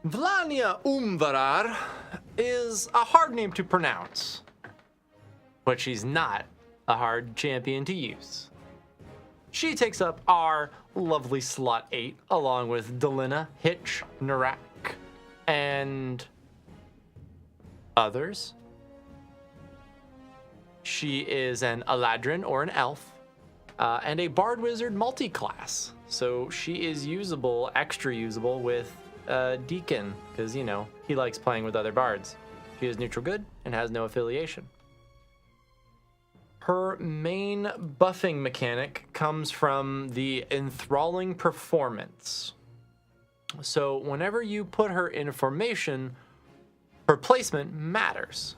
Vlahnya Umvarar is a hard name to pronounce, but she's not a hard champion to use. She takes up our lovely slot 8, along with Delina, Hitch, Narak, and others. She is an Eladrin or an elf, and a Bard Wizard multi-class. So she is usable, extra usable with Deacon, because, you know, he likes playing with other bards. She is neutral good and has no affiliation. Her main buffing mechanic comes from the enthralling performance. So whenever you put her in formation, her placement matters,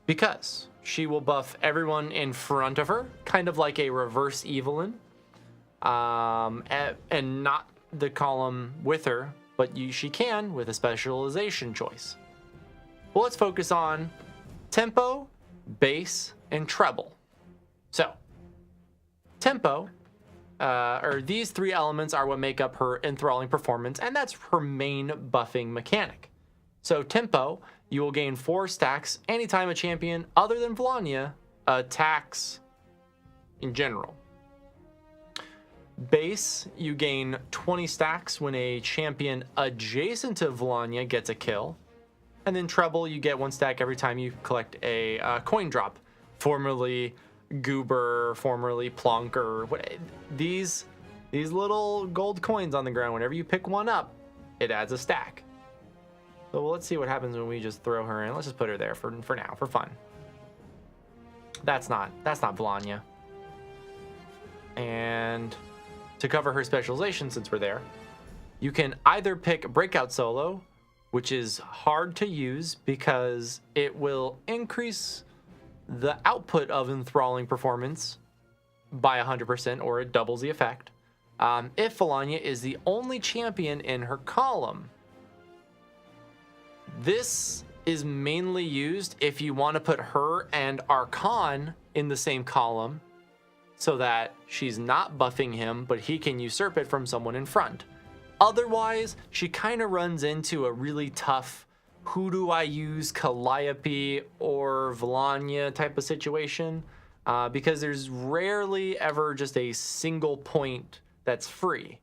because she will buff everyone in front of her, kind of like a reverse Evelyn, and not the column with her, but she can with a specialization choice. Well, let's focus on tempo, bass, and treble. So, tempo, or these three elements are what make up her enthralling performance, and that's her main buffing mechanic. So, tempo, you will gain 4 stacks anytime a champion other than Vlahnya attacks in general. Base, you gain 20 stacks when a champion adjacent to Vlahnya gets a kill. And then treble, you get 1 stack every time you collect a coin drop, formerly Goober, formerly Plonker. These little gold coins on the ground, whenever you pick one up, it adds a stack. So let's see what happens when we just throw her in. Let's just put her there for now, for fun. That's not Vlahnya. And to cover her specialization, since we're there, you can either pick Breakout Solo, which is hard to use because it will increase the output of enthralling performance by 100%, or it doubles the effect. If Vlahnya is the only champion in her column. This is mainly used if you want to put her and Archon in the same column, so that she's not buffing him, but he can usurp it from someone in front. Otherwise, she kind of runs into a really tough, who do I use, Calliope or Vlahnya type of situation, because there's rarely ever just a single point that's free.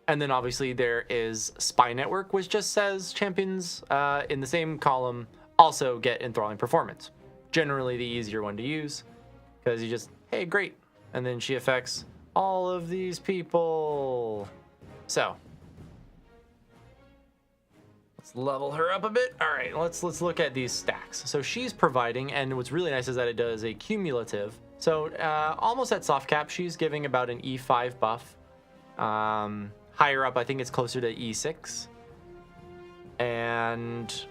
And then obviously there is Spy Network, which just says champions in the same column also get enthralling performance. Generally the easier one to use, because you just, hey, great. And then she affects all of these people. So let's level her up a bit. All right, let's look at these stacks. So she's providing, and what's really nice is that it does a cumulative. So almost at soft cap, she's giving about an E5 buff. Higher up, I think it's closer to E6. And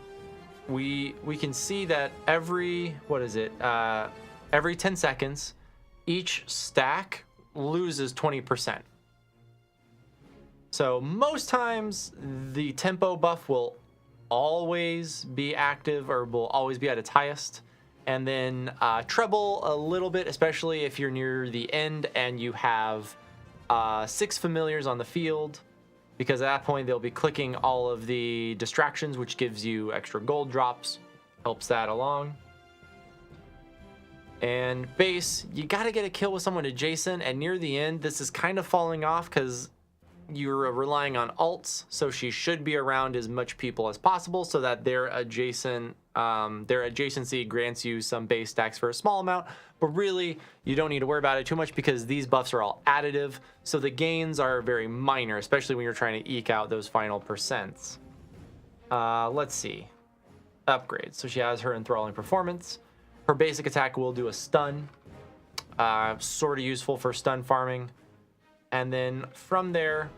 we can see that every 10 seconds, each stack loses 20%. So most times the tempo buff will always be active, or will always be at its highest. And then treble a little bit, especially if you're near the end and you have 6 familiars on the field, because at that point they'll be clicking all of the distractions, which gives you extra gold drops, helps that along. And base, you got to get a kill with someone adjacent, and near the end this is kind of falling off because you're relying on ults, so she should be around as much people as possible so that their adjacency grants you some base stacks for a small amount. But really, you don't need to worry about it too much because these buffs are all additive, so the gains are very minor, especially when you're trying to eke out those final percents. Let's see. Upgrades. So she has her enthralling performance. Her basic attack will do a stun. Sort of useful for stun farming. And then from there,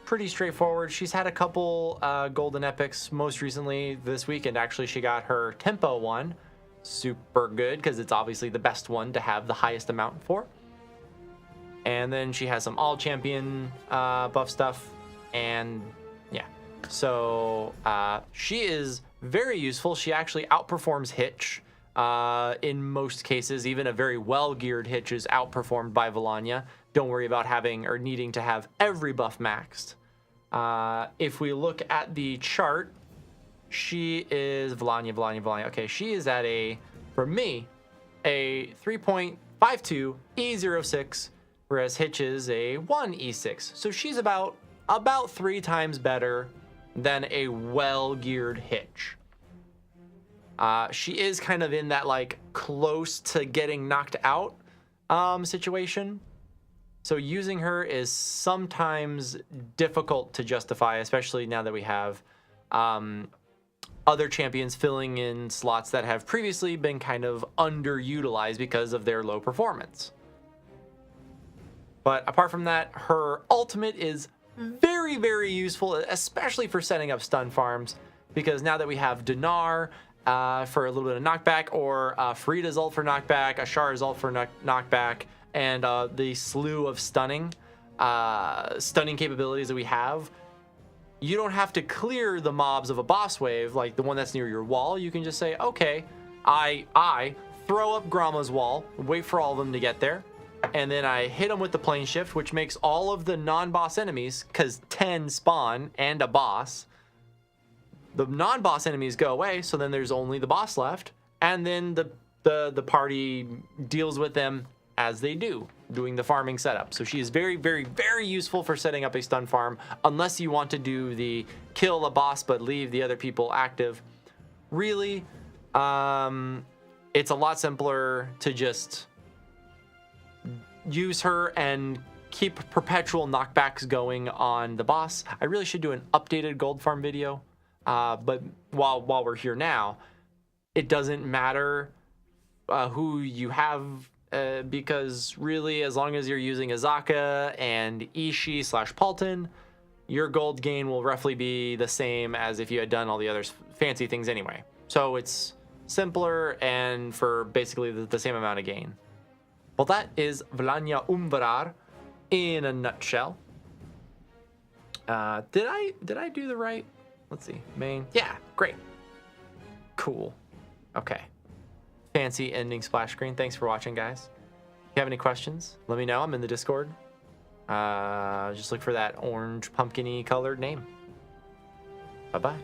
pretty straightforward. She's had a couple golden epics. Most recently this weekend, actually, she got her tempo one. Super good, because it's obviously the best one to have the highest amount for. And then she has some all champion buff stuff. And yeah, so she is very useful. She actually outperforms Hitch. In most cases, even a very well-geared Hitch is outperformed by Vlahnya. Don't worry about having or needing to have every buff maxed. If we look at the chart, she is Vlahnya. Okay, she is at for me, a 3.52 E06, whereas Hitch is a 1 E6. So she's about 3 times better than a well-geared Hitch. She is kind of in that like close to getting knocked out situation. So using her is sometimes difficult to justify, especially now that we have other champions filling in slots that have previously been kind of underutilized because of their low performance. But apart from that, her ultimate is very, very useful, especially for setting up stun farms, because now that we have Dinar for a little bit of knockback, or Frida's ult for knockback, Ashar's ult for knockback, and the slew of stunning capabilities that we have, you don't have to clear the mobs of a boss wave like the one that's near your wall. You can just say, okay, I throw up Gromma's wall, wait for all of them to get there, and then I hit them with the plane shift, which makes all of the non-boss enemies, because 10 spawn and a boss, the non-boss enemies go away, so then there's only the boss left, and then the party deals with them as they do, doing the farming setup. So she is very, very, very useful for setting up a stun farm, unless you want to do the kill a boss but leave the other people active. Really, it's a lot simpler to just use her and keep perpetual knockbacks going on the boss. I really should do an updated gold farm video, but while we're here now, it doesn't matter who you have, because really, as long as you're using Azaka and Ishii / Palton, your gold gain will roughly be the same as if you had done all the other fancy things anyway. So it's simpler and for basically the same amount of gain. Well, that is Vlahnya Umvarar in a nutshell. Did I do the right? Let's see. Main. Yeah, great. Cool. Okay. Fancy ending splash screen. Thanks for watching, guys. If you have any questions, let me know. I'm in the Discord. Just look for that orange pumpkin-y colored name. Bye-bye.